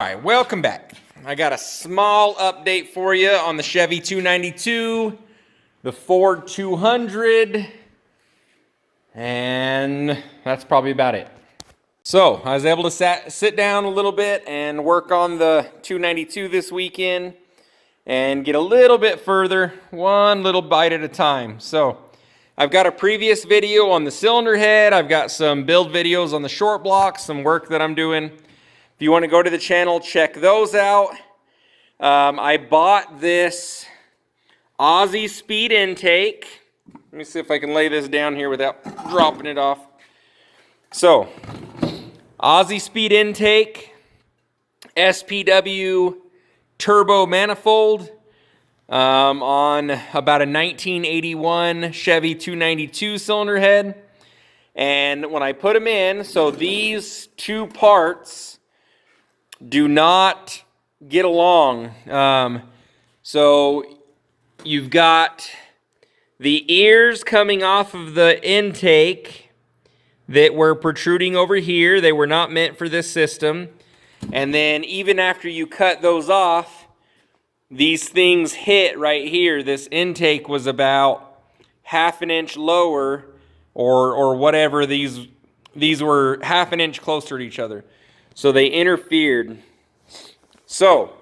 All right, welcome back. I got a small update for you on the Chevy 292, the Ford 200, and that's probably about it. So I was able to sit down a little bit and work on the 292 this weekend and get a little bit further, one little bite at a time. So I've got a previous video on the cylinder head. I've got some build videos on the short blocks, some work that I'm doing. If you want to go to the channel, check those out. I bought this Aussie speed intake. Let me see if I can lay this down here without dropping it off. So, Aussie speed intake, SPW turbo manifold on about a 1981 Chevy 292 cylinder head. And when I put them in, so these two parts do not get along. So you've got the ears coming off of the intake that were protruding over here. They were not meant for this system. And then even after you cut those off, these things hit right here. This intake was about half an inch lower or whatever. These were half an inch closer to each other. So they interfered. So,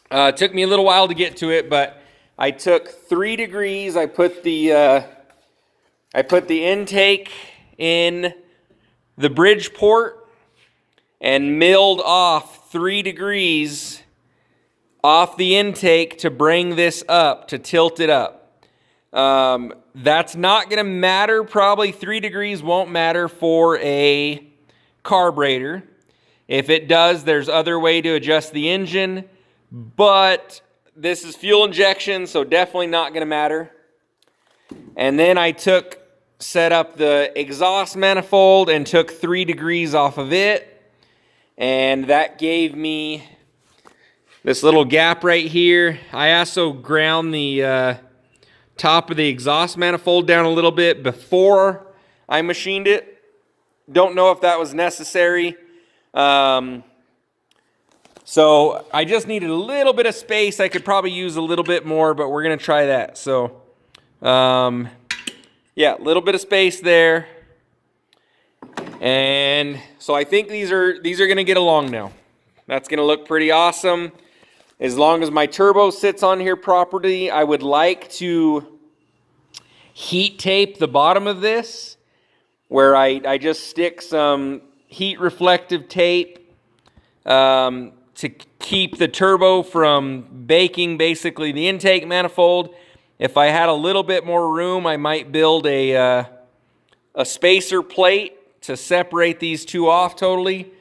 it took me a little while to get to it, but I took 3 degrees. I put the intake in the bridge port and milled off 3 degrees off the intake to bring this up, to tilt it up. That's not going to matter. Probably 3 degrees won't matter for a carburetor. If it does, there's other way to adjust the engine, but this is fuel injection, so definitely not going to matter. And then I set up the exhaust manifold and took 3 degrees off of it, and that gave me this little gap right here. I also ground the top of the exhaust manifold down a little bit before I machined it. Don't know if that was necessary. So I just needed a little bit of space. I could probably use a little bit more, but we're going to try that. So, yeah, a little bit of space there. And so I think these are going to get along now. That's going to look pretty awesome. As long as my turbo sits on here properly, I would like to heat tape the bottom of this, where I just stick some heat reflective tape to keep the turbo from baking basically the intake manifold. If I had a little bit more room, I might build a spacer plate to separate these two off totally.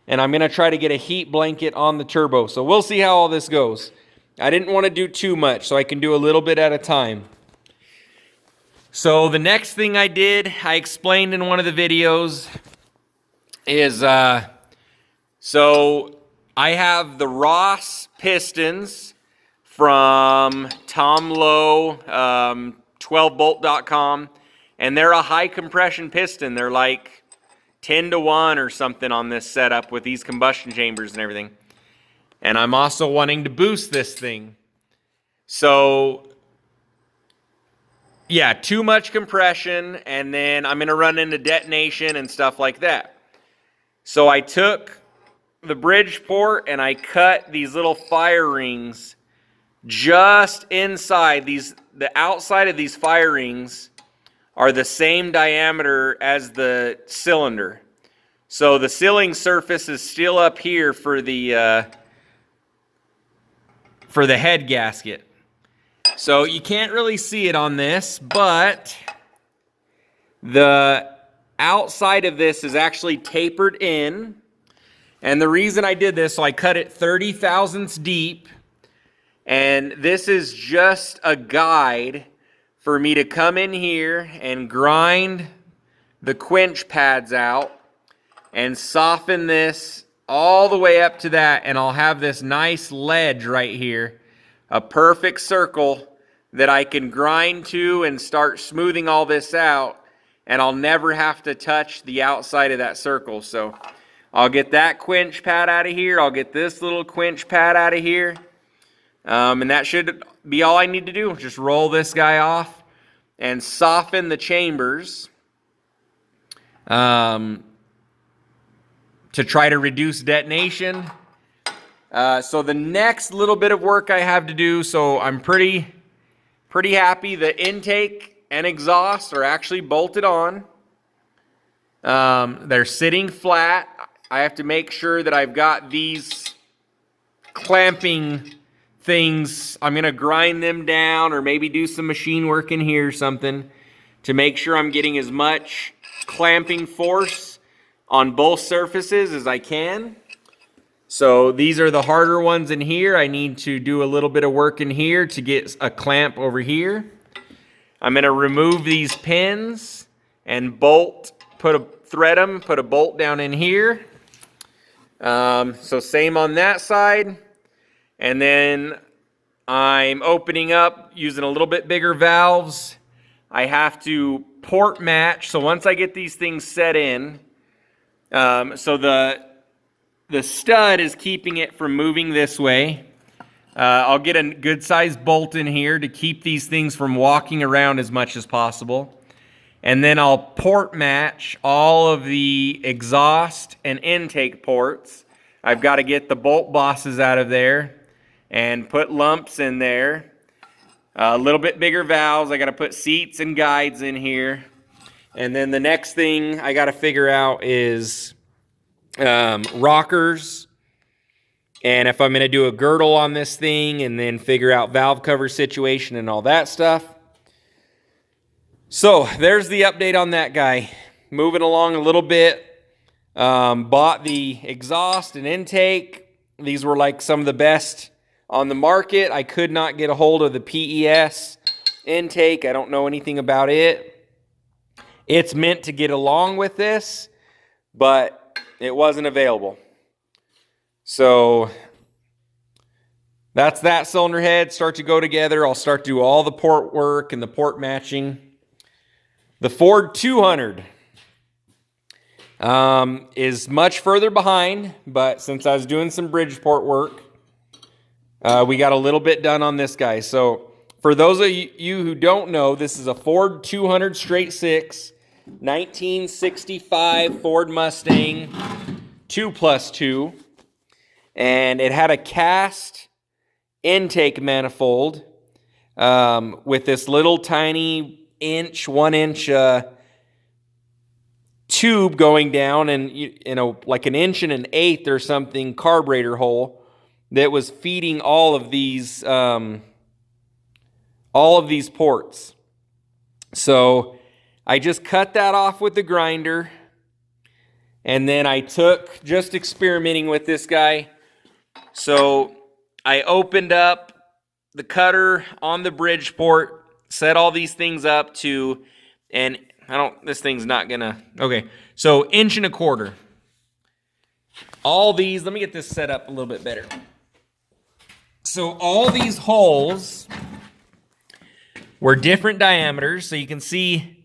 And I'm going to try to get a heat blanket on the turbo. So we'll see how all this goes. I didn't want to do too much, so I can do a little bit at a time. So the next thing I did, I explained in one of the videos, is so I have the Ross Pistons from Tom Lowe, 12bolt.com, and they're a high compression piston. They're like 10-to-1 or something on this setup with these combustion chambers and everything. And I'm also wanting to boost this thing. So yeah, too much compression, and then I'm going to run into detonation and stuff like that. So I took the bridge port and I cut these little fire rings just inside. The outside of these fire rings are the same diameter as the cylinder. So the sealing surface is still up here for the head gasket. So you can't really see it on this, but the outside of this is actually tapered in. And the reason I did this, so I cut it 30 thousandths deep. And this is just a guide for me to come in here and grind the quench pads out and soften this all the way up to that. And I'll have this nice ledge right here, a perfect circle that I can grind to and start smoothing all this out. And I'll never have to touch the outside of that circle. So I'll get that quench pad out of here. I'll get this little quench pad out of here. And that should be all I need to do. Just roll this guy off and soften the chambers to try to reduce detonation. So the next little bit of work I have to do, so I'm pretty happy the intake and exhaust are actually bolted on. They're sitting flat. I have to make sure that I've got these clamping things. I'm going to grind them down or maybe do some machine work in here or something to make sure I'm getting as much clamping force on both surfaces as I can. So these are the harder ones in here. I need to do a little bit of work in here to get a clamp over here. I'm going to remove these pins and thread them, put a bolt down in here. So same on that side. And then I'm opening up using a little bit bigger valves. I have to port match. So once I get these things set in, so the stud is keeping it from moving this way. I'll get a good sized bolt in here to keep these things from walking around as much as possible. And then I'll port match all of the exhaust and intake ports. I've got to get the bolt bosses out of there and put lumps in there. A little bit bigger valves. I got to put seats and guides in here. And then the next thing I got to figure out is rockers. And if I'm going to do a girdle on this thing and then figure out valve cover situation and all that stuff. So there's the update on that guy. Moving along a little bit. Bought the exhaust and intake. These were like some of the best on the market. I could not get a hold of the PES intake. I don't know anything about it. It's meant to get along with this, but it wasn't available. So that's that cylinder head. Start to go together. I'll start to do all the port work and the port matching. The Ford 200 is much further behind, but since I was doing some Bridgeport work, we got a little bit done on this guy. So for those of you who don't know, this is a Ford 200 straight six, 1965 Ford Mustang 2+2, and it had a cast intake manifold with this little tiny 1 inch tube going down, and like 1 1/8 inch or something carburetor hole that was feeding all of these ports. So I just cut that off with the grinder, and then I took, just experimenting with this guy. So I opened up the cutter on the Bridgeport, set all these things up to, and this thing's not gonna, okay, so 1.25 inch. All these, let me get this set up a little bit better. So all these holes were different diameters, so you can see,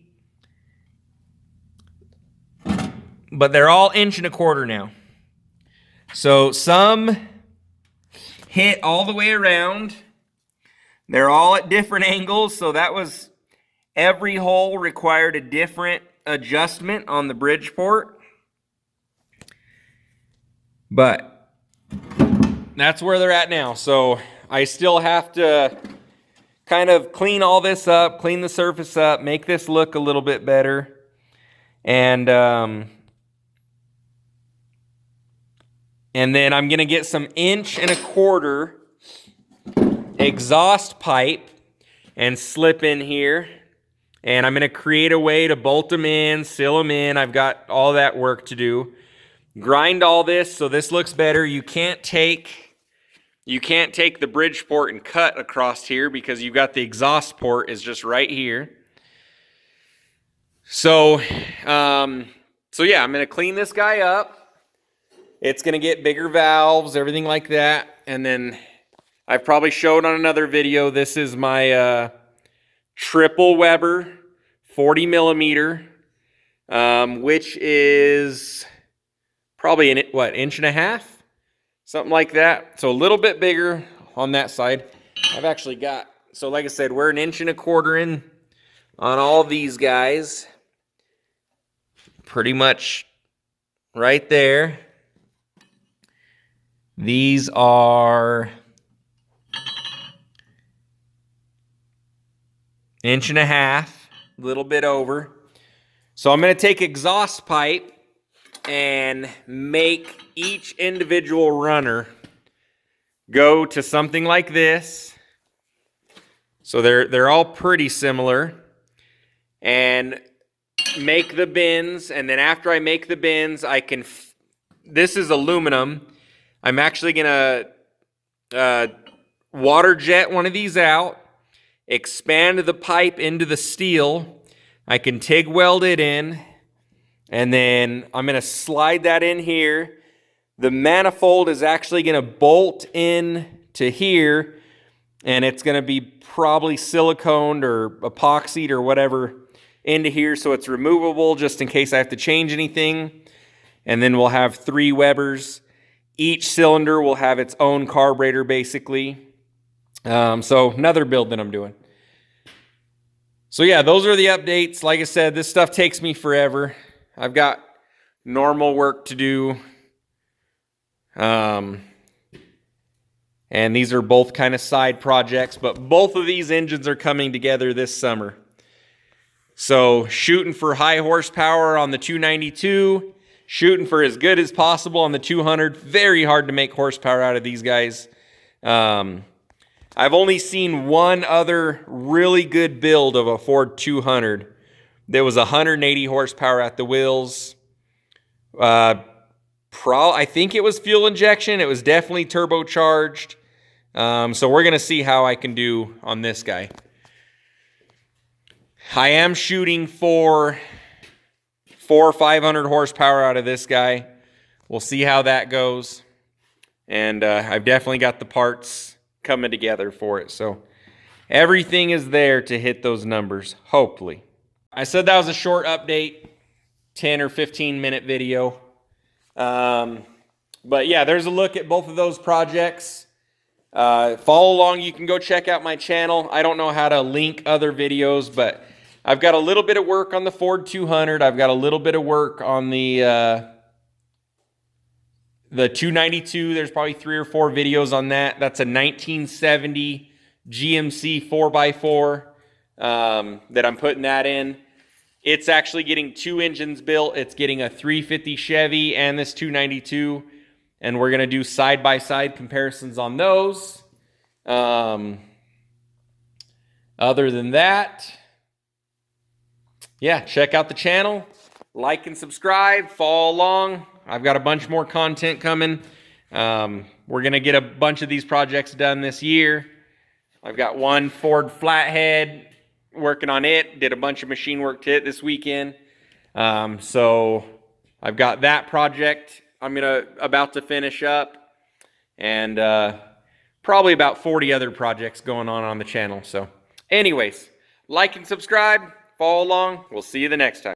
but they're all 1.25 inch now. So some hit all the way around. They're all at different angles, so that was, every hole required a different adjustment on the Bridgeport. But that's where they're at now. So I still have to kind of clean all this up, clean the surface up, make this look a little bit better. And then I'm going to get some 1.25 inch exhaust pipe and slip in here. And I'm going to create a way to bolt them in, seal them in. I've got all that work to do. Grind all this so this looks better. You can't take the Bridgeport and cut across here because you've got the exhaust port is just right here. So yeah, I'm going to clean this guy up. It's going to get bigger valves, everything like that. And then I've probably showed on another video, this is my triple Weber 40 millimeter, which is probably an, what, inch and a half? Something like that. So a little bit bigger on that side. I've actually got, so like I said, we're an inch and a quarter in on all these guys. Pretty much right there. These are inch and a half, a little bit over. So I'm going to take exhaust pipe and make each individual runner go to something like this. So they're all pretty similar. And make the bins, and then after I make the bins, I can, this is aluminum. I'm actually going to water jet one of these out, expand the pipe into the steel. I can TIG weld it in, and then I'm going to slide that in here. The manifold is actually going to bolt in to here, and it's going to be probably siliconed or epoxied or whatever into here, so it's removable just in case I have to change anything. And then we'll have 3 Webers. Each cylinder will have its own carburetor, basically. So another build that I'm doing. So yeah, those are the updates. Like I said, this stuff takes me forever. I've got normal work to do. And these are both kind of side projects, but both of these engines are coming together this summer. So shooting for high horsepower on the 292, shooting for as good as possible on the 200. Very hard to make horsepower out of these guys. I've only seen one other really good build of a Ford 200. There was 180 horsepower at the wheels. I think it was fuel injection. It was definitely turbocharged. So we're going to see how I can do on this guy. I am shooting for 400 or 500 horsepower out of this guy. We'll see how that goes. And I've definitely got the parts coming together for it. So everything is there to hit those numbers, hopefully. I said that was a short update, 10 or 15 minute video. But yeah, there's a look at both of those projects. Follow along. You can go check out my channel. I don't know how to link other videos, but I've got a little bit of work on the Ford 200. I've got a little bit of work on the 292. There's probably 3 or 4 videos on that. That's a 1970 GMC 4x4 that I'm putting that in. It's actually getting 2 engines built. It's getting a 350 Chevy and this 292. And we're going to do side-by-side comparisons on those. Other than that, yeah, check out the channel. Like and subscribe. Follow along. I've got a bunch more content coming. We're going to get a bunch of these projects done this year. I've got one Ford Flathead, working on it. Did a bunch of machine work to it this weekend. So I've got that project I'm about to finish up, and probably about 40 other projects going on the channel. So anyways, like and subscribe, follow along. We'll see you the next time.